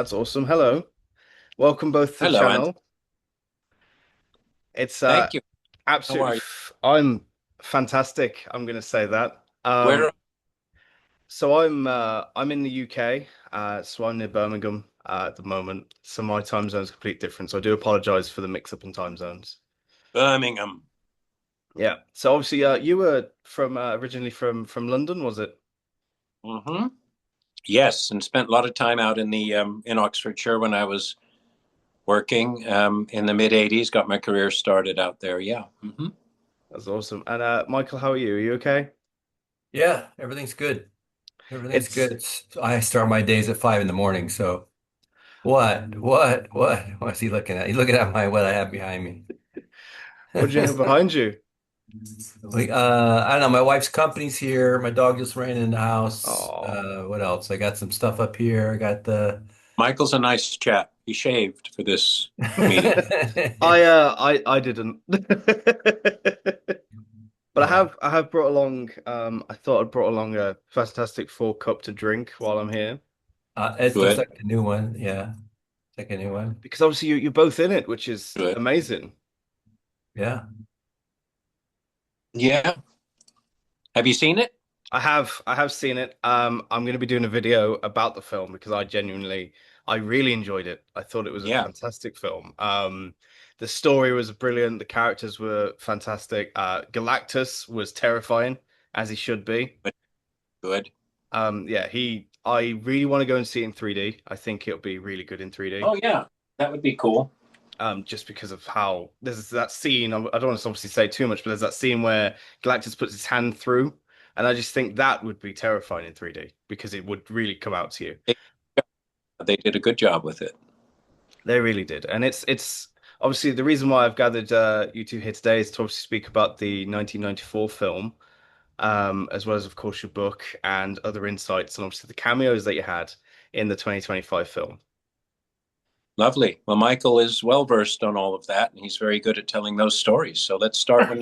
That's awesome. Hello. Welcome both to the Hello, Anthony. channel. It's Thank you. How absolutely are you? I'm fantastic. I'm going to say that. Where? So I'm in the UK. So I'm near Birmingham at the moment. So my time zone's complete different. So I do apologize for the mix up in time zones. Birmingham. Yeah. So obviously you were from originally from London, was it? hmm Yes, and spent a lot of time out in Oxfordshire when I was working in the mid '80s. Got my career started out there. Yeah. That's awesome. And Michael, how are you? Are you okay? Yeah, everything's good. Everything's It's good. I start my days at 5 in the morning. So what's he looking at? He's looking at what I have behind me. what do you have behind you? I don't know. My wife's company's here. My dog just ran in the house. Oh. What else? I got some stuff up here. I got the. Michael's a nice chap. He shaved for this meeting. I didn't. But Yeah. I have brought along I thought I'd brought along a fantastic four cup to drink while I'm here. It looks Good, like a new one. Yeah, like a new one. Because obviously you're both in it, which is good. amazing. Yeah. Yeah. Have you seen it? I have seen it. I'm gonna be doing a video about the film because I really enjoyed it. I thought it was a Yeah. fantastic film. The story was brilliant, the characters were fantastic. Galactus was terrifying, as he should be. Good. Good. Yeah, I really want to go and see it in 3D. I think it'll be really good in 3D. Oh yeah, that would be cool. Just because of how there's that scene. I don't want to obviously say too much, but there's that scene where Galactus puts his hand through, and I just think that would be terrifying in 3D because it would really come out to you. They, they did a good job with it. They really did, and it's obviously the reason why I've gathered you two here today is to obviously speak about the 1994 film, as well as of course your book and other insights, and obviously the cameos that you had in the 2025 film. Lovely. Well, Michael is well versed on all of that, and he's very good at telling those stories. So let's start with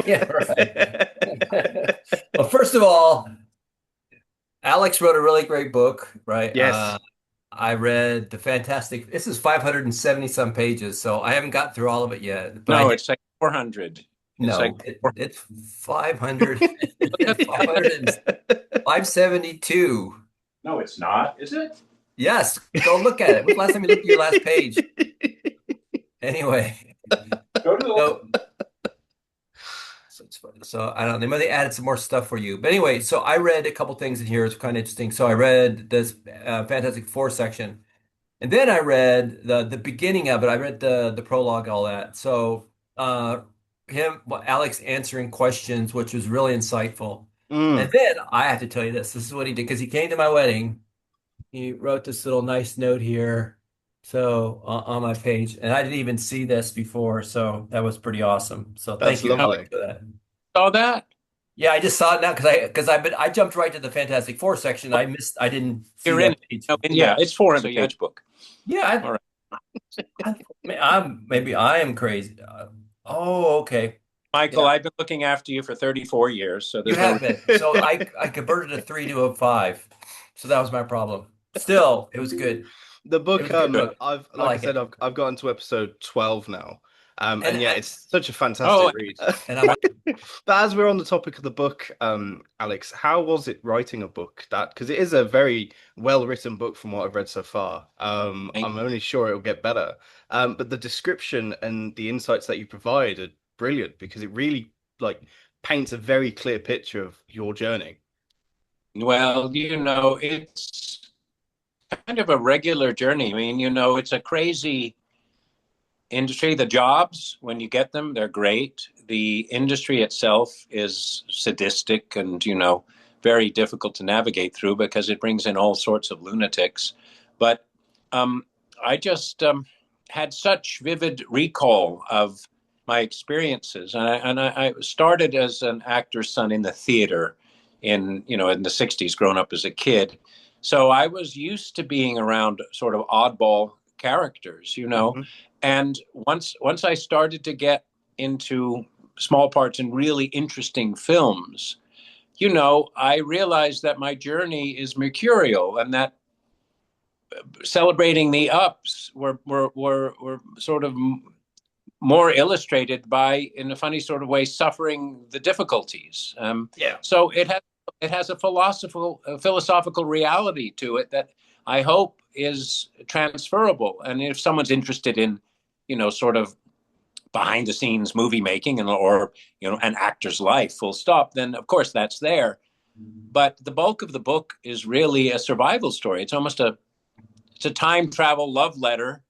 Yeah, right. Well, first of all, Alex wrote a really great book, right? Yes. I read the fantastic. This is 570 some pages, so I haven't got through all of it yet. But I no, did. it's like 400. It's like No, it's 500, look at the 572. No, it's not, is it? Yes, go look at it. When's the last time you looked at your last page? Anyway, Go to the so so it's funny. So I don't know. They might have added some more stuff for you. But anyway, so I read a couple things in here. It's kind of interesting. So I read this Fantastic Four section. And then I read the beginning of it. I read the prologue, all that. So Alex answering questions, which was really insightful. And Mm, then I have to tell you this. This is what he did because he came to my wedding. He wrote this little nice note here. So on my page, and I didn't even see this before, so that was pretty awesome. So that's thank you, Alex, lovely. for that. saw that. Yeah, I just saw it now I jumped right to the Fantastic Four section. I didn't see You're in that it. page. No, yeah, it's 400 page book. Yeah, All right. I'm maybe I am crazy. Oh, okay. Michael, Yeah, I've been looking after you for 34 years, so you there's no have been. So I converted a three to a five. So that was my problem. Still, it was good. The It book, was a good book. I've I like I like said, it. I've gotten to episode 12 now. And And yeah, I, it's such a fantastic Oh, read. and I'm But as we're on the topic of the book, Alex, how was it writing a book that because it is a very well written book from what I've read so far. thank I'm only sure it'll get better. But the description and the insights that you provide are brilliant because it really like paints a very clear picture of your journey. you. Well, it's kind of a regular journey. I mean, it's a crazy industry. The jobs, when you get them, they're great. The industry itself is sadistic and, very difficult to navigate through because it brings in all sorts of lunatics. But um, I just had such vivid recall of my experiences. And I started as an actor's son in the theater in the 60s, growing up as a kid. So I was used to being around sort of oddball characters. Mhm. And once I started to get into small parts in really interesting films, I realized that my journey is mercurial and that celebrating the ups were sort of more illustrated by, in a funny sort of way, suffering the difficulties. Yeah. So it has a philosophical reality to it that I hope is transferable. And if someone's interested in, sort of behind the scenes movie making or an actor's life, full stop, then of course that's there. But the bulk of the book is really a survival story. It's a time travel love letter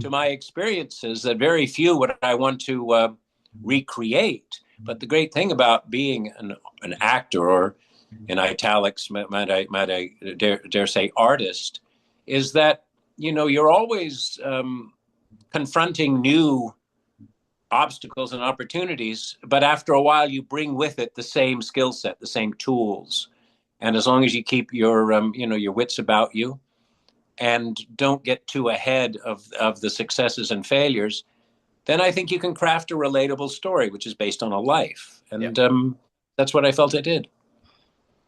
to my experiences that very few would I want to recreate. But the great thing about being an actor, or in italics, might I dare say artist, is that you're always confronting new obstacles and opportunities, but after a while you bring with it the same skill set, the same tools, and as long as you keep your wits about you and don't get too ahead of the successes and failures, then I think you can craft a relatable story, which is based on a life. Yeah. And that's what I felt I did.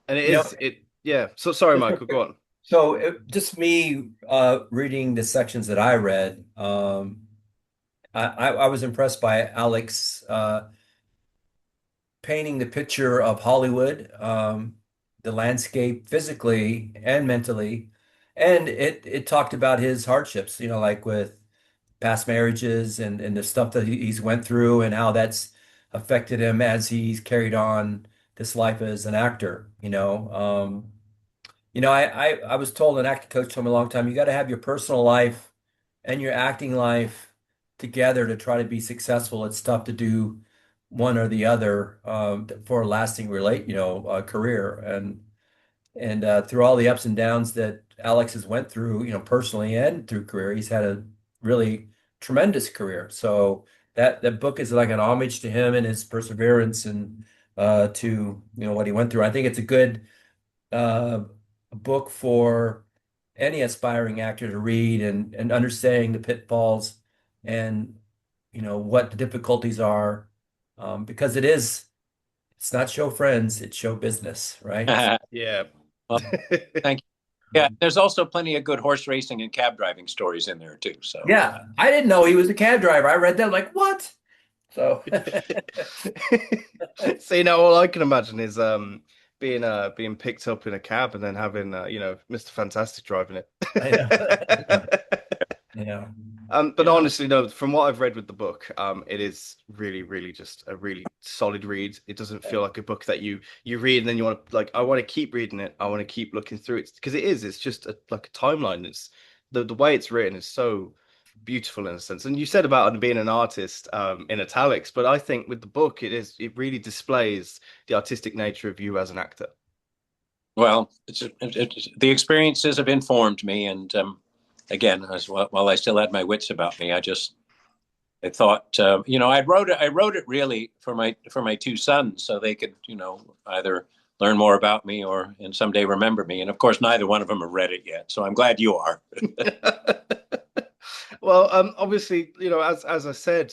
And it You know, is it yeah. So sorry, Michael, go on. so just me reading the sections that I read, I was impressed by Alex painting the picture of Hollywood, the landscape physically and mentally. And it talked about his hardships, like with past marriages and the stuff that he's went through and how that's affected him as he's carried on this life as an actor, I was told, an acting coach told me a long time, you got to have your personal life and your acting life together to try to be successful. It's tough to do one or the other for a lasting career. And through all the ups and downs that Alex has went through, personally and through career, he's had a really tremendous career. So that book is like an homage to him and his perseverance and to what he went through. I think it's a good uh, book for any aspiring actor to read and understanding the pitfalls and what the difficulties are, because it's not show friends, it's show business, right? Yeah. Well, thank you. Yeah, there's also plenty of good horse racing and cab driving stories in there too. So Yeah, I didn't know he was a cab driver. I read that like, what? So So all I can imagine is being picked up in a cab and then having Mr. Fantastic driving I know. it. Yeah. But Yeah. honestly, no, from what I've read with the book, it is really, really just a really solid read. It doesn't feel like a book that you read and then you want to like, I want to keep reading it. I want to keep looking through it because it's just like a timeline. It's the way it's written is so beautiful in a sense. And you said about being an artist in italics, but I think with the book, it really displays the artistic nature of you as an actor. well, the experiences have informed me, and again, while I still had my wits about me, I thought, I wrote it really for my two sons, so they could, either learn more about me or and someday remember me. And of course, neither one of them have read it yet, so I'm glad you are. Well, obviously, as I said,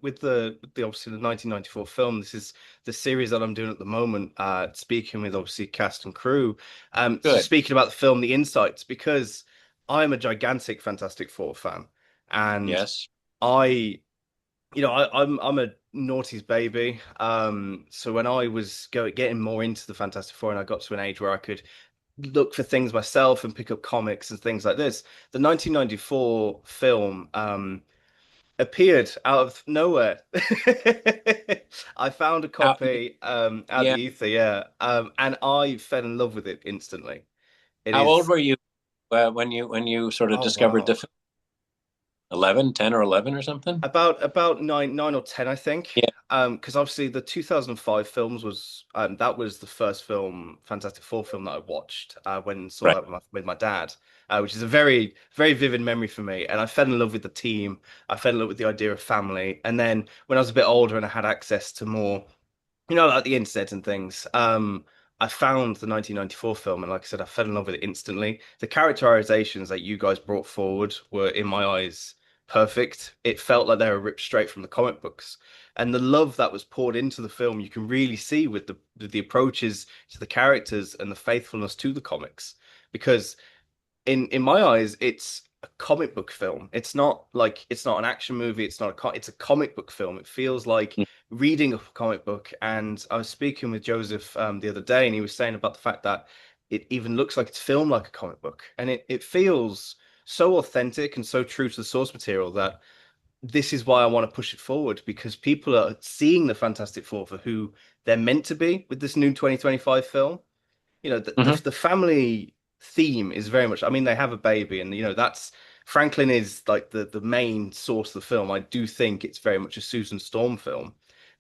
with the obviously the 1994 film, this is the series that I'm doing at the moment. Speaking with obviously cast and crew, Good. speaking about the film, the insights, because I'm a gigantic Fantastic Four fan, and Yes. I, I'm a noughties baby. So when I was getting more into the Fantastic Four, and I got to an age where I could look for things myself and pick up comics and things like this. The 1994 film appeared out of nowhere. I found a How, copy out the yeah. ether, yeah, and I fell in love with it instantly. It How old is were you when you sort of oh discovered the wow. film? 11, 10 or 11 or something? About nine or ten, I think. Yeah. Because obviously the 2005 films was that was the first film, Fantastic Four film that I watched. Went and saw Right. that with my dad, which is a very very vivid memory for me. And I fell in love with the team. I fell in love with the idea of family. And then when I was a bit older and I had access to more, like the internet and things, I found the 1994 film, and like I said, I fell in love with it instantly. The characterizations that you guys brought forward were, in my eyes, perfect. It felt like they were ripped straight from the comic books, and the love that was poured into the film, you can really see with the approaches to the characters and the faithfulness to the comics, because in my eyes, it's a comic book film. It's not an action movie. It's a comic book film. It feels like reading a comic book. And I was speaking with Joseph the other day, and he was saying about the fact that it even looks like it's filmed like a comic book, and it feels so authentic and so true to the source material that this is why I want to push it forward because people are seeing the Fantastic Four for who they're meant to be with this new 2025 film. Hmm. The family theme is very much, I mean, they have a baby, and that's Franklin is like the main source of the film. I do think it's very much a Susan Storm film,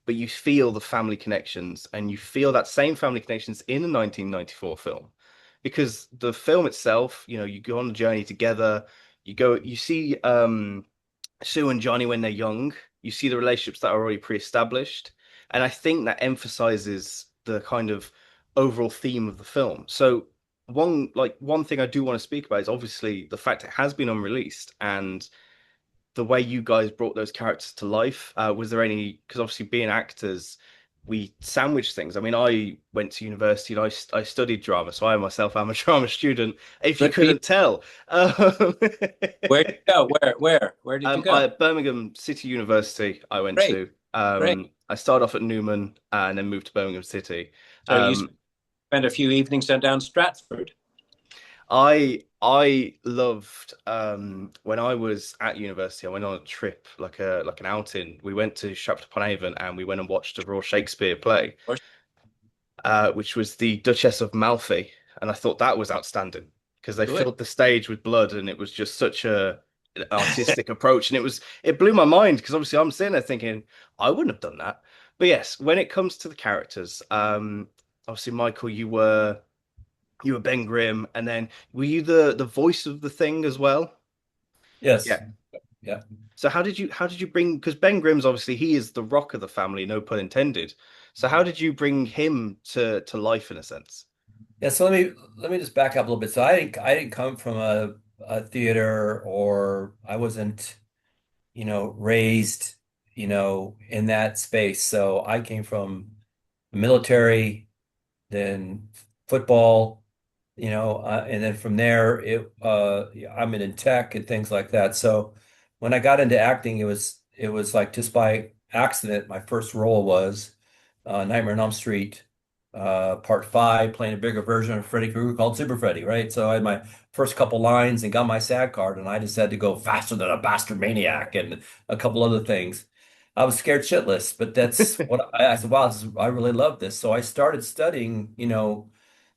but you feel the family connections, and you feel that same family connections in a 1994 film because the film itself, you go on a journey together. You see Sue and Johnny when they're young. You see the relationships that are already pre-established, and I think that emphasizes the kind of overall theme of the film. So one thing I do want to speak about is obviously the fact it has been unreleased and the way you guys brought those characters to life. Was there any, because obviously being actors, we sandwich things. I mean, I went to university and I studied drama, so I myself am a drama student. If you Good for you. couldn't tell, um, Where did you go? Where did you go? Birmingham City University, I went Great, to. great. I started off at Newman and then moved to Birmingham City. So you Um, spent a few evenings down Stratford. I loved when I was at university. I went on a trip, like an outing. We went to Stratford upon Avon and we went and watched a Royal Shakespeare play, Or which was the Duchess of Malfi, and I thought that was outstanding because they good. filled the stage with blood, and it was just such a an artistic approach, and it blew my mind because obviously I'm sitting there thinking I wouldn't have done that. But yes, when it comes to the characters, obviously Michael, you were Ben Grimm, and then were you the voice of the Thing as well? Yes. Yeah. Yeah. So how did you bring, because Ben Grimm's obviously he is the rock of the family, no pun intended. So how did you bring him to life in a sense? Yeah, so let me just back up a little bit. So I didn't come from a theater, or I wasn't, raised, in that space. So I came from the military, then football, and then from there I'm in tech and things like that. So when I got into acting, it was like just by accident. My first role was Nightmare on Elm Street, Part 5, playing a bigger version of Freddy Krueger called Super Freddy, right? So I had my first couple lines and got my SAG card, and I just had to go faster than a bastard maniac and a couple other things. I was scared shitless, but that's what I said. Wow, I really love this. So I started studying,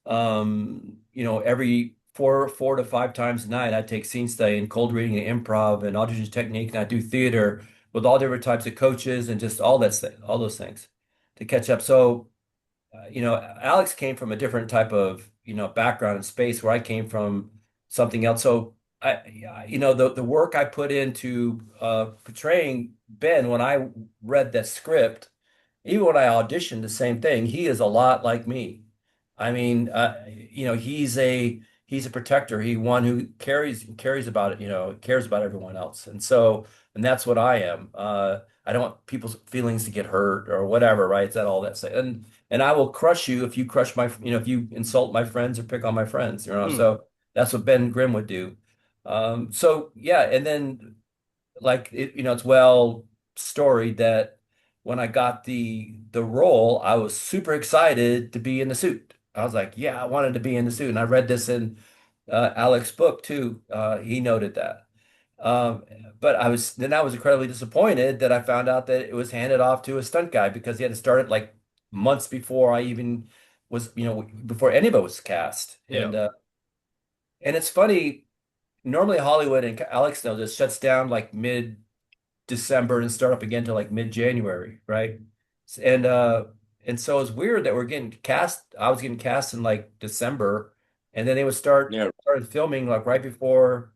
every four to five times a night. I take scene study and cold reading and improv and audition technique, and I do theater with all different types of coaches and just all those things to catch up. So Alex came from a different type of, background and space where I came from something else. So the work I put into portraying Ben when I read that script, even when I auditioned, the same thing. He is a lot like me. I mean, he's a protector. He one who cares about it, cares about everyone else. And that's what I am. I don't want people's feelings to get hurt or whatever, right? Is that all that say? And I will crush you if you crush if you insult my friends or pick on my friends, Hmm. So that's what Ben Grimm would do. So yeah, and then like it's well storied that when I got the role, I was super excited to be in the suit. I was like, yeah, I wanted to be in the suit, and I read this in Alex's book too. He noted that. Um, but I was incredibly disappointed that I found out that it was handed off to a stunt guy because he had to start it like months before I even was, before anybody was cast. Yeah. And it's funny, normally Hollywood, and Alex knows this, shuts down like mid December and start up again till like mid-January, right? And uh and so it's weird that we're getting cast. I was getting cast in like December, and then they would Yeah. started filming like right before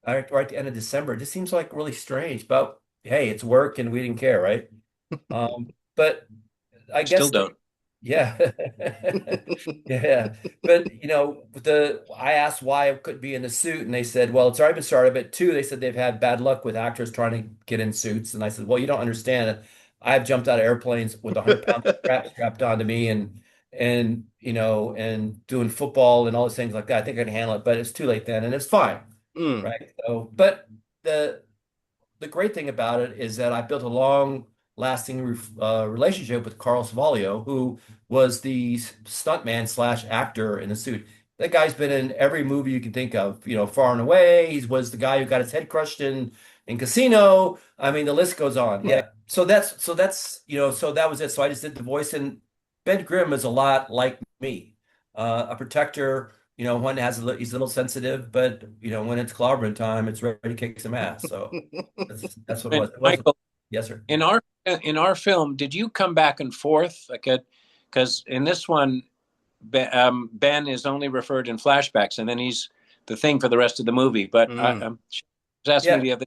right at the end of December. It just seems like really strange, but hey, it's work and we didn't care, right? But I Still guess don't. yeah. Yeah. But I asked why I couldn't be in the suit, and they said, well, it's already been started. But two, they said they've had bad luck with actors trying to get in suits. And I said, well, you don't understand. I've jumped out of airplanes with 100 pounds of strap strapped onto me, and and and doing football and all those things like that. I think I can handle it, but it's too late then, and it's fine, Mm. right? So, but the great thing about it is that I built a long lasting relationship with Carl Svalio, who was the stuntman slash actor in the suit. That guy's been in every movie you can think of, Far and Away. He was the guy who got his head crushed in Casino. I mean, the list goes on. Yeah. So that was it. So I just did the voice, and Ben Grimm is a lot like me, a protector. One he's a little sensitive, but when it's clobbering time, it's ready to kick some ass. So that's what it was. And It wasn't. Michael, Yes, sir. in our film, did you come back and forth? Because in this one, Ben is only referred in flashbacks, and then he's the thing for the rest of the movie. But Mm. she was asking me Yeah, the other,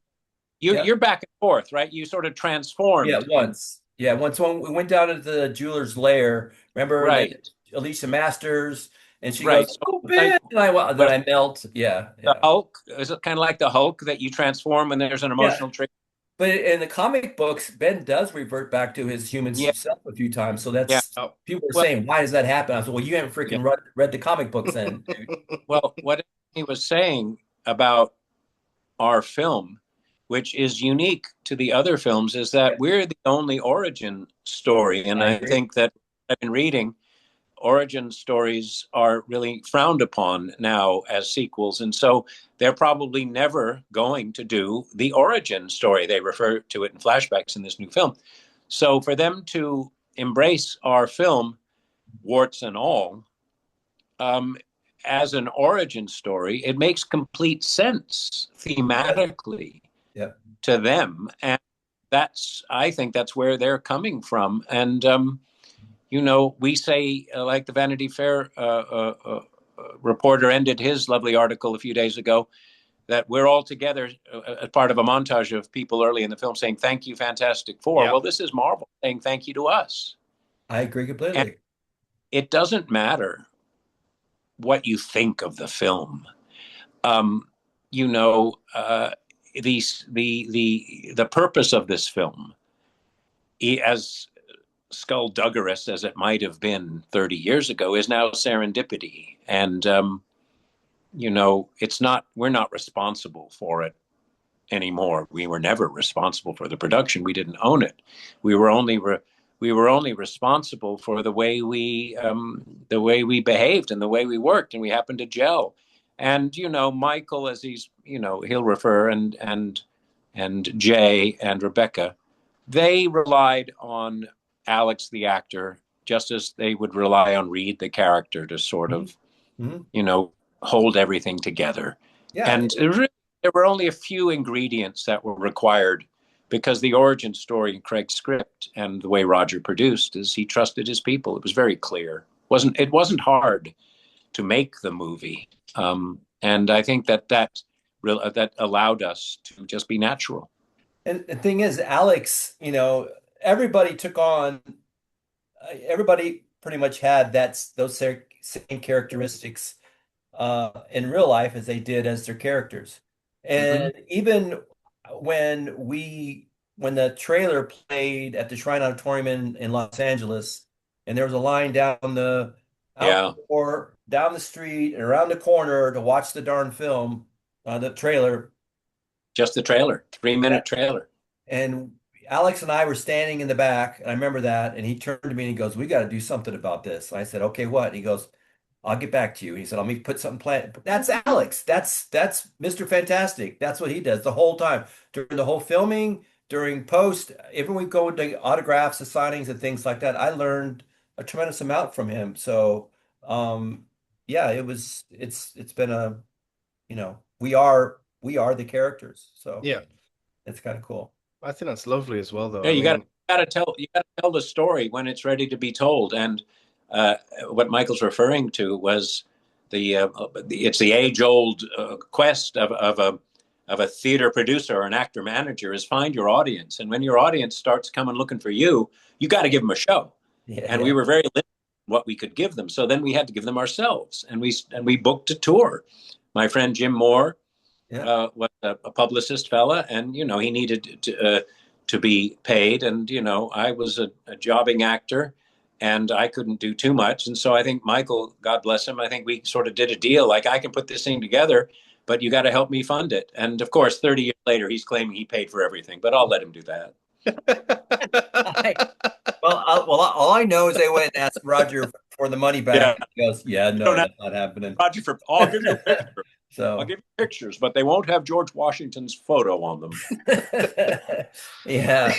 yeah, you're back and forth, right? You sort of yeah. transformed in Once, yeah, once when we went down into the jeweler's lair. Remember, and then right, Alicia Masters, and she right. goes, So "Oh, like Ben," and then what I melt. Yeah, the yeah, Hulk is it kind of like the Hulk that you transform when there's an yeah. emotional trigger? But in the comic books, Ben does revert back to his human Yeah, self a few times. So yeah. that's Oh. people are Well, saying, why does that happen? I said, well, you haven't yeah. freaking read the comic books then, dude. Well, what he was saying about our film, which is unique to the other films, is Yeah, that we're the only origin story. And I I agree. think that I've been reading origin stories are really frowned upon now as sequels. And so they're probably never going to do the origin story. They refer to it in flashbacks in this new film. So for them to embrace our film, warts and all, um, as an origin story, it makes complete sense Yeah, thematically yeah, to them. And I think that's where they're coming from. And, we say, like the Vanity Fair reporter ended his lovely article a few days ago, that we're all together as part of a montage of people early in the film saying, "Thank you, Fantastic Four." Yeah. Well, this is Marvel saying thank you to us. I agree And completely. it doesn't matter what you think of the film. Um, you know, the purpose of this film, as skullduggerous as it might have been 30 years ago, is now serendipity. And it's not we're not responsible for it anymore. We were never responsible for the production. We didn't own it. We were only we were only responsible for the way we behaved and the way we worked, and we happened to gel. And Michael, as he'll refer, and Jay and Rebecca, they relied on Alex the actor just as they would rely on Reed the character to sort Mhm, of mhm. hold everything together. Yeah, And there were only a few ingredients that were required, because the origin story in Craig's script and the way Roger produced is he trusted his people. It was very clear. It wasn't hard to make the movie, and I think that allowed us to just be natural. and the thing is, Alex, everybody took on, everybody pretty much had those same characteristics in real life as they did as their characters. Mm-hmm. And even when when the trailer played at the Shrine Auditorium in Los Angeles, and there was a line out Yeah, the door, down the street, and around the corner to watch the darn film, the trailer. just the trailer, 3 minute trailer. And Alex and I were standing in the back, and I remember that. And he turned to me and he goes, "We got to do something about this." And I said, "Okay, what?" And he goes, "I'll get back to you." He said, "Let me put something plan." That's Alex. That's Mr. Fantastic. That's what he does the whole time during the whole filming, during post. Even we go into autographs and signings and things like that. I learned a tremendous amount from him. So, yeah, it's been we are the characters. So Yeah. it's kind of cool. I think that's lovely as well, though. Yeah, I you got mean, to tell the story when it's ready to be told. And what Michael's referring to was it's the age old quest of a theater producer or an actor manager, is find your audience. And when your audience starts coming looking for you, you got to give them a show. Yeah, And we yeah, were very limited in what we could give them. So then we had to give them ourselves, and we booked a tour. My friend Jim Moore yeah. was a publicist fella, and he needed to be paid, and I was a jobbing actor, and I couldn't do too much. And so I think Michael, God bless him, I think we sort of did a deal. Like, I can put this thing together, but you got to help me fund it. And of course, 30 years later, he's claiming he paid for everything, but I'll let him do that. All I know is they went and asked Roger for the money back. Yeah. He goes, "Yeah, You no, don't have that's not happening." Roger for, I'll give you a picture. I'll So, give you pictures, but they won't have George Washington's photo on them. yeah.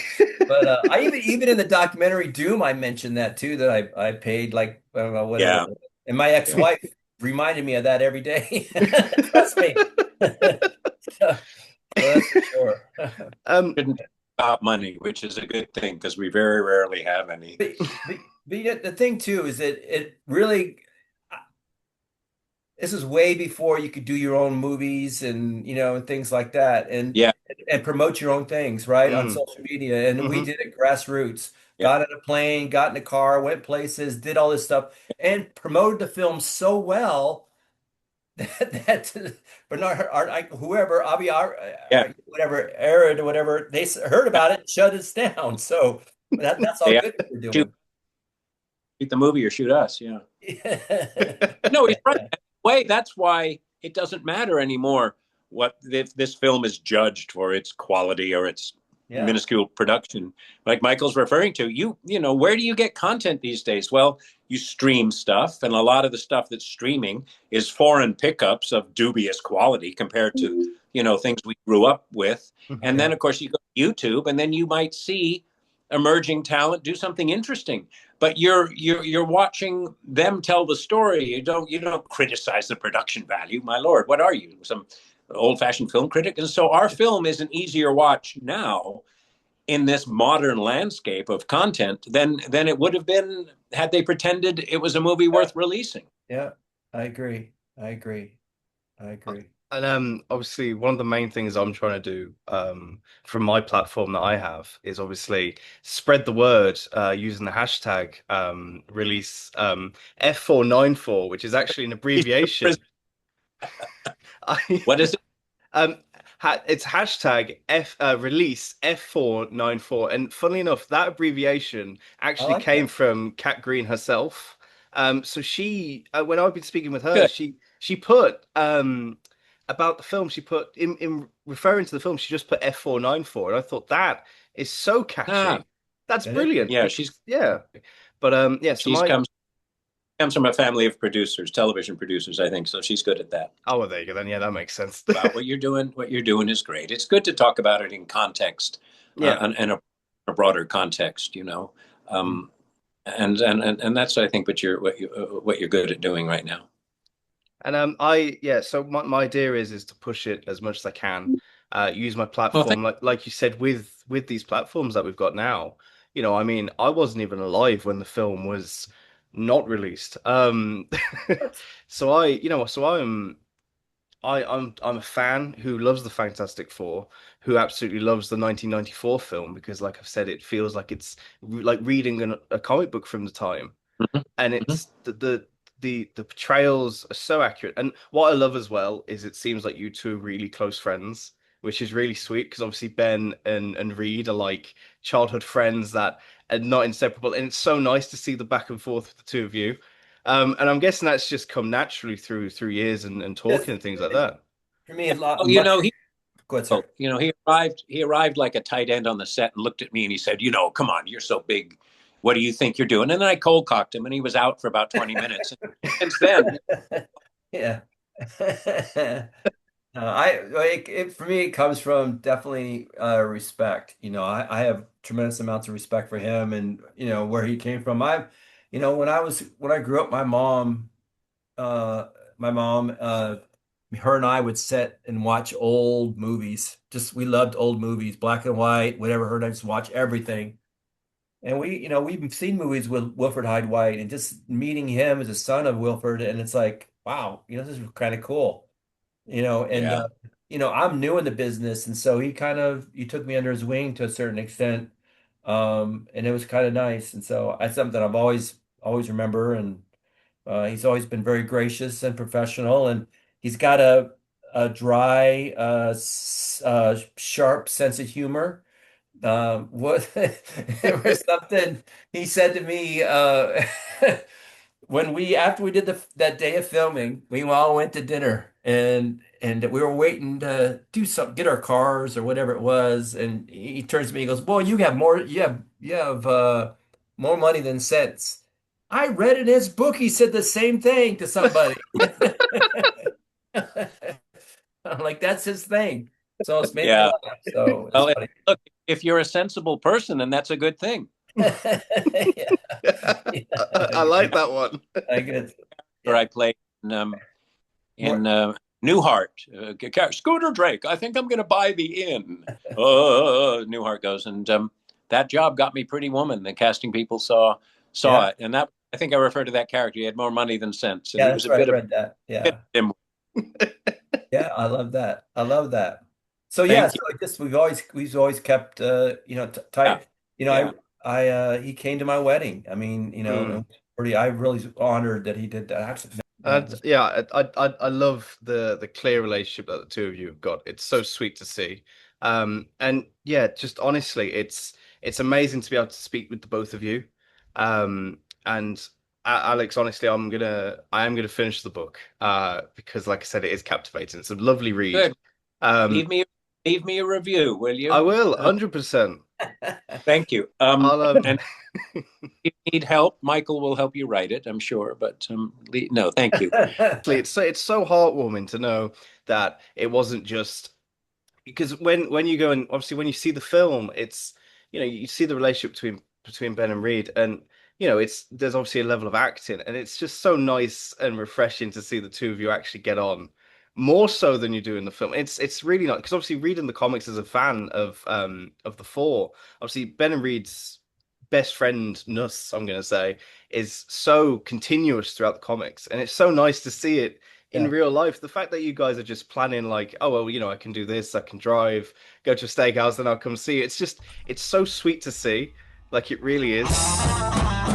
But I even in the documentary Doom, I mentioned that too, that I paid like I don't know what it Yeah. was. And my ex-wife reminded me of that every day. Trust me. So, that's for sure. Shouldn't about money, which is a good thing because we very rarely have any. But yet the thing too is that it really this is way before you could do your own movies and and things like that Yeah. and promote your own things, right, on Mm. social media. And we Hmm. did it grassroots. Yeah. Got in a plane, got in a car, went places, did all this stuff, and promoted the film so well that Bernard, whoever, Yeah. whatever, Aaron, or whatever, they heard about it, and shut us down. So that's all Yeah. good that we're Shoot, doing. shoot the movie or shoot us. Yeah. No, he's right. Way, that's why it doesn't matter anymore what if this film is judged for its quality or its Yeah. minuscule production. Like Michael's referring to, where do you get content these days? Well, you stream stuff, and a lot of the stuff that's streaming is foreign pickups of dubious quality compared to things we grew up with. And Yeah. then, of course, you go to YouTube, and then you might see emerging talent do something interesting, but you're watching them tell the story. You don't criticize the production value. My lord, what are you, some old-fashioned film critic? And so our film is an easier watch now in this modern landscape of content than it would have been had they pretended it was a movie worth releasing. Yeah, I agree. I agree. I agree. And obviously, one of the main things I'm trying to do from my platform that I have is obviously spread the word using the hashtag release F494, which is actually an abbreviation. I, What is it? um, it's hashtag release F494, and funnily enough, that abbreviation I actually like came that. from Kat Green herself. So she, when I've been speaking with her, Good. she put about the film, she put in referring to the film, she just put F494, and I thought that is so Ah, catchy. That's It is. brilliant yeah, she's because yeah, but yeah. So she's my comes from a family of producers, television producers, I think. So she's good at that. oh, well, there you go. Then yeah, that makes sense. About what you're doing is great. It's good to talk about it in context, Yeah. and a broader context, and that's I think what you're good at doing right now. And so my idea is to push it as much as I can. Use my Well, platform like you said with these platforms that we've got now. I mean, I wasn't even alive when the film was not released. So I'm a fan who loves the Fantastic Four, who absolutely loves the 1994 film because, like I've said, it feels like it's like reading a comic book from the time, mhm, and mhm. it's the portrayals are so accurate. And what I love as well is it seems like you two are really close friends, which is really sweet because obviously Ben and Reed are like childhood friends that are not inseparable, and it's so nice to see the back and forth with the two of you. And I'm guessing that's just come naturally through years and Yes, talking and things like that. for me, a lot Oh, much. Go ahead, sir. he arrived like a tight end on the set and looked at me and he said, "Come on, you're so big. What do you think you're doing?" And then I cold cocked him and he was out for about 20 minutes. And since then, Yeah. I like it for me. It comes from definitely respect. I have tremendous amounts of respect for him and where he came from. When I grew up, uh, my mom, her and I would sit and watch old movies. Just we loved old movies, black and white, whatever. Her and I just watch everything. And we've seen movies with Wilford Hyde-White, and just meeting him as a son of Wilford, and it's like, wow, this is kind of cool. And yeah, I'm new in the business, and so he took me under his wing to a certain extent, and it was kind of nice. And so that's something that I've always remember. And he's always been very gracious and professional, and he's got a dry, sharp sense of humor What there was something he said to me when we after we did that day of filming, we all went to dinner and we were waiting to do something, get our cars or whatever it was, and he turns to me, he goes, "Boy, you have more money than sense." I read in his book he said the same thing to somebody. I'm like, that's his thing. So it's made me Yeah. laugh. So it's Well, funny. look, if you're a sensible person, then that's a good thing. Yeah. Yeah. I like that one. I guess. Or Yeah. I played More, in Newhart, Scooter Drake. I think I'm going to buy the inn. Newhart goes, and that job got me Pretty Woman. The casting people saw yeah. it, and that I think I refer to that character. He had more money than sense, and Yeah, he was that's a right. I bit of read that. bit Yeah. dim. Yeah, I love that. I love that. So yeah, Thank so you. I guess we've always kept t Yeah, tight. yeah. He came to my wedding. I mean, it Mm. was pretty I really was honored that he did that. Actually, And yeah, I love the clear relationship that the two of you have got. It's so sweet to see. And yeah, just honestly, it's amazing to be able to speak with the both of you. And Alex, honestly, I am gonna finish the book. Because like I said, it is captivating. It's a lovely read. Good. Um, Leave me leave me a review, will I you? will 100%. Thank you. I'll And if you need help, Michael will help you write it, I'm sure. But no, thank you. it's so heartwarming to know that it wasn't just because when you go and obviously when you see the film, it's you see the relationship between Ben and Reed, and it's there's obviously a level of acting, and it's just so nice and refreshing to see the two of you actually get on more so than you do in the film. It's really not because obviously reading the comics as a fan of the four, obviously Ben and Reed's best friend Nuss, I'm gonna say, is so continuous throughout the comics, and it's so nice to see it in Yeah. real life. The fact that you guys are just planning like, oh well, I can do this, I can drive, go to a steakhouse, then I'll come see you. It's so sweet to see. Like it really is.